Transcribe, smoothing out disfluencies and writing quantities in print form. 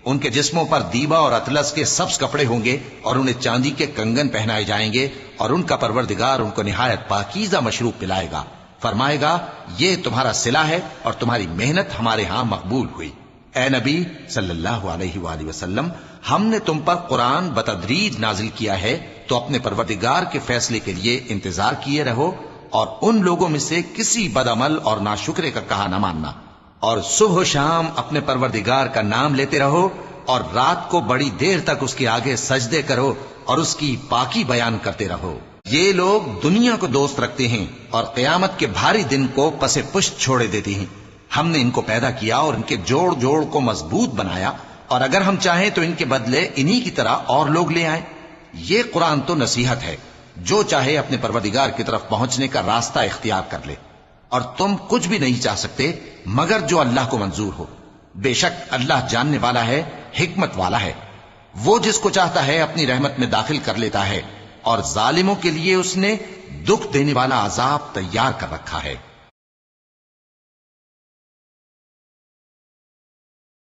ان کے جسموں پر دیبا اور اطلس کے سبز کپڑے ہوں گے اور انہیں چاندی کے کنگن پہنائے جائیں گے، اور ان کا پروردگار ان کو نہایت پاکیزہ مشروب پلائے گا، فرمائے گا یہ تمہارا صلہ ہے اور تمہاری محنت ہمارے ہاں مقبول ہوئی۔ اے نبی صلی اللہ علیہ وآلہ وسلم، ہم نے تم پر قرآن بتدریج نازل کیا ہے، تو اپنے پروردگار کے فیصلے کے لیے انتظار کیے رہو، اور ان لوگوں میں سے کسی بدعمل اور ناشکرے کا کہا نہ ماننا، اور صبح و شام اپنے پروردگار کا نام لیتے رہو، اور رات کو بڑی دیر تک اس کے آگے سجدے کرو اور اس کی پاکی بیان کرتے رہو۔ یہ لوگ دنیا کو دوست رکھتے ہیں اور قیامت کے بھاری دن کو پس پشت چھوڑے دیتے ہیں۔ ہم نے ان کو پیدا کیا اور ان کے جوڑ جوڑ کو مضبوط بنایا، اور اگر ہم چاہیں تو ان کے بدلے انہی کی طرح اور لوگ لے آئیں۔ یہ قرآن تو نصیحت ہے، جو چاہے اپنے پروردگار کی طرف پہنچنے کا راستہ اختیار کر لے، اور تم کچھ بھی نہیں چاہ سکتے مگر جو اللہ کو منظور ہو۔ بے شک اللہ جاننے والا ہے، حکمت والا ہے۔ وہ جس کو چاہتا ہے اپنی رحمت میں داخل کر لیتا ہے، اور ظالموں کے لیے اس نے دکھ دینے والا عذاب تیار کر رکھا ہے۔